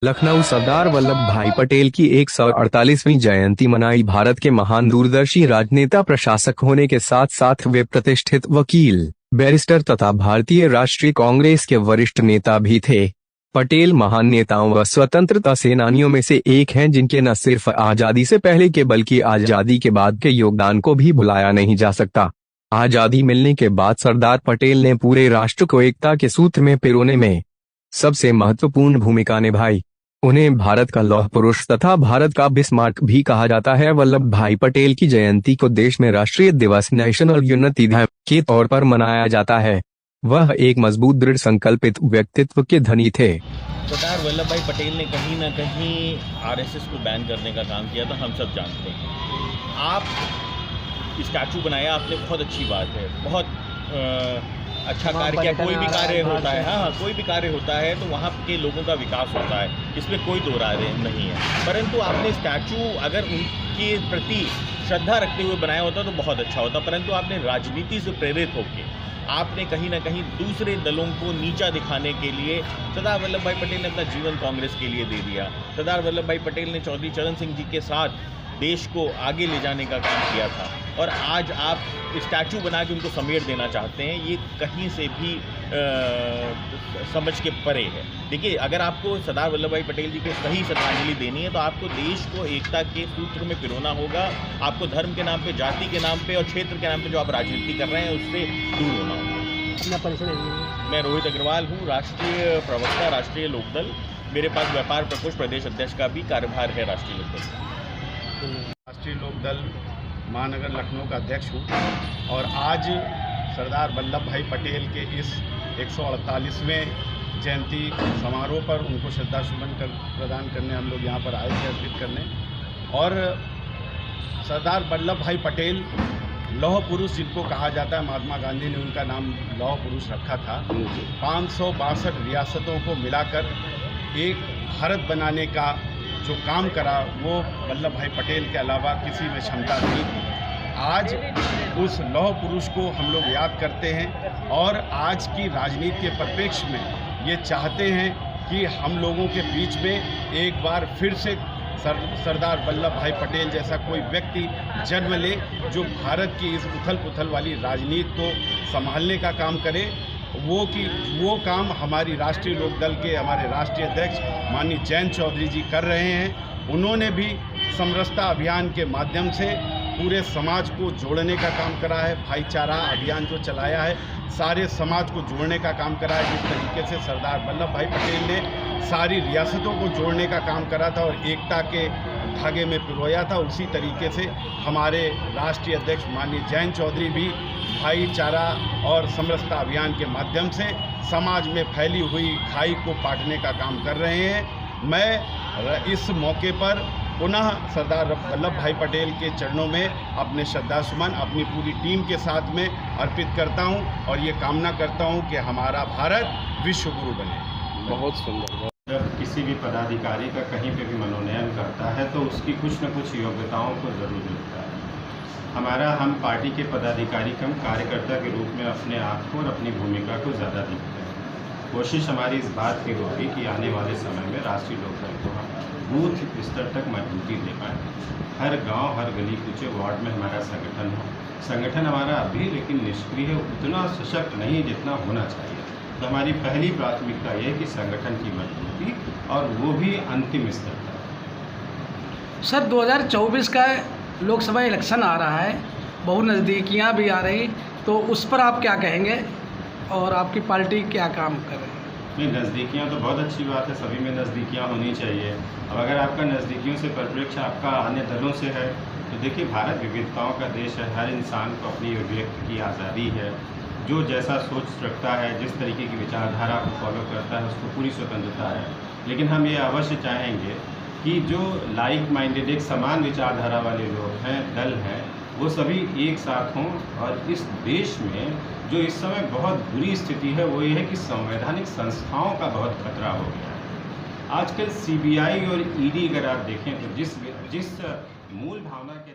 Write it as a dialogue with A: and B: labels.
A: लखनऊ सरदार वल्लभ भाई पटेल की 148वीं जयंती मनाई। भारत के महान दूरदर्शी राजनेता प्रशासक होने के साथ साथ वे प्रतिष्ठित वकील, बैरिस्टर तथा भारतीय राष्ट्रीय कांग्रेस के वरिष्ठ नेता भी थे। पटेल महान नेताओं व स्वतंत्रता सेनानियों में से एक हैं जिनके न सिर्फ आजादी से पहले के बल्कि आजादी के बाद के योगदान को भी भुलाया नहीं जा सकता। आजादी मिलने के बाद सरदार पटेल ने पूरे राष्ट्र को एकता के सूत्र में पिरोने में सबसे महत्वपूर्ण भूमिका निभाई। उन्हें भारत का लौह पुरुष तथा भारत का बिस्मार्क भी कहा जाता है। वल्लभ भाई पटेल की जयंती को देश में राष्ट्रीय दिवस नेशनल यूनिटी डे के तौर पर मनाया जाता है। वह एक मजबूत दृढ़ संकल्पित व्यक्तित्व के धनी थे।
B: सरदार वल्लभ भाई पटेल ने कहीं ना कहीं आरएसएस को बैन करने का काम किया था, हम सब जानते हैं। आप स्टैचू बनाया आपने, बहुत अच्छी बात है, बहुत अच्छा कार्य किया। कोई भी कार्य होता है, हाँ कोई भी कार्य होता है तो वहाँ के लोगों का विकास होता है, इसमें कोई दो राय नहीं है। परंतु आपने स्टैचू अगर उनके प्रति श्रद्धा रखते हुए बनाया होता तो बहुत अच्छा होता, परंतु आपने राजनीति से प्रेरित होकर आपने कहीं ना कहीं दूसरे दलों को नीचा दिखाने के लिए सरदार वल्लभ भाई पटेल ने अपना जीवन कांग्रेस के लिए दे दिया। सरदार वल्लभ भाई पटेल ने चौधरी चरण सिंह जी के साथ देश को आगे ले जाने का काम किया था, और आज आप स्टैचू बना के उनको समेट देना चाहते हैं, ये कहीं से भी समझ के परे है। देखिए, अगर आपको सरदार वल्लभ भाई पटेल जी के सही श्रद्धांजलि देनी है तो आपको देश को एकता के सूत्र में पिरोना होगा। आपको धर्म के नाम पे, जाति के नाम पे और क्षेत्र के नाम पे जो आप राजनीति कर रहे हैं उससे दूर होना होगा। मैं रोहित अग्रवाल हूँ, राष्ट्रीय प्रवक्ता, राष्ट्रीय लोकदल। मेरे पास व्यापार प्रकोष्ठ प्रदेश अध्यक्ष का भी कार्यभार है राष्ट्रीय लोकदल।
C: राष्ट्रीय लोकदल महानगर लखनऊ का अध्यक्ष हूँ, और आज सरदार वल्लभ भाई पटेल के इस 148वें जयंती समारोह पर उनको श्रद्धासुमन प्रदान करने हम लोग यहाँ पर आए थे, अर्पित करने। और सरदार वल्लभ भाई पटेल लौह पुरुष जिनको कहा जाता है, महात्मा गांधी ने उनका नाम लौह पुरुष रखा था। 562 रियासतों को मिलाकर एक भारत बनाने का जो काम करा वो वल्लभ भाई पटेल के अलावा किसी में क्षमता नहीं थी। आज उस लौह पुरुष को हम लोग याद करते हैं, और आज की राजनीति के परिप्रेक्ष्य में ये चाहते हैं कि हम लोगों के बीच में एक बार फिर से सरदार वल्लभ भाई पटेल जैसा कोई व्यक्ति जन्म ले जो भारत की इस उथल पुथल वाली राजनीति को संभालने का काम करे। वो काम हमारी राष्ट्रीय लोकदल के हमारे राष्ट्रीय अध्यक्ष माननीय जयंत चौधरी जी कर रहे हैं। उन्होंने भी समरसता अभियान के माध्यम से पूरे समाज को जोड़ने का काम करा है। भाईचारा अभियान जो चलाया है, सारे समाज को जोड़ने का काम करा है। जिस तरीके से सरदार वल्लभ भाई पटेल ने सारी रियासतों को जोड़ने का काम करा था और एकता के धागे में पिरोया था, उसी तरीके से हमारे राष्ट्रीय अध्यक्ष माननीय जयंत चौधरी भी भाईचारा और समरसता अभियान के माध्यम से समाज में फैली हुई खाई को पाटने का काम कर रहे हैं। मैं इस मौके पर पुनः सरदार वल्लभ भाई पटेल के चरणों में अपने श्रद्धासुमन अपनी पूरी टीम के साथ में अर्पित करता हूं, और ये कामना करता हूं कि हमारा भारत विश्व गुरु बने।
A: बहुत सुंदर।
D: जब किसी भी पदाधिकारी का कहीं पे भी मनोनयन करता है तो उसकी कुछ न कुछ योग्यताओं को ज़रूर लिखता है। हम पार्टी के पदाधिकारी कम कार्यकर्ता के रूप में अपने आप को और अपनी भूमिका को ज़्यादा दिखते हैं। कोशिश हमारी इस बात की होगी कि आने वाले समय में राष्ट्रीय लोकदल को हम बूथ स्तर तक मजबूती दे पाएँ। हर गांव, हर गली कूचे, वार्ड में हमारा संगठन हो। संगठन हमारा अभी लेकिन निष्क्रिय है, उतना सशक्त नहीं जितना होना चाहिए। तो हमारी पहली प्राथमिकता ये है कि संगठन की मजबूती, और वो भी अंतिम स्तर तक।
E: सर, 2024 का लोकसभा इलेक्शन आ रहा है, बहुत नज़दीकियाँ भी आ रही, तो उस पर आप क्या कहेंगे और आपकी पार्टी क्या काम कर रही है?
D: नहीं, नज़दीकियाँ तो बहुत अच्छी बात है, सभी में नज़दीकियाँ होनी चाहिए। अब अगर आपका नज़दीकियों से परिप्रेक्ष्य आपका अन्य दलों से है तो देखिए, भारत विविधताओं का देश है। हर इंसान को अपनी व्यक्त की आज़ादी है। जो जैसा सोच रखता है, जिस तरीके की विचारधारा को फॉलो करता है, उसको पूरी स्वतंत्रता है। लेकिन हम ये अवश्य चाहेंगे कि जो लाइक माइंडेड, एक समान विचारधारा वाले लोग हैं, दल हैं, वो सभी एक साथ हों। और इस देश में जो इस समय बहुत बुरी स्थिति है वो ये है कि संवैधानिक संस्थाओं का बहुत खतरा हो गया है। आजकल सीबीआई और ईडी अगर आप देखें तो जिस मूल भावना के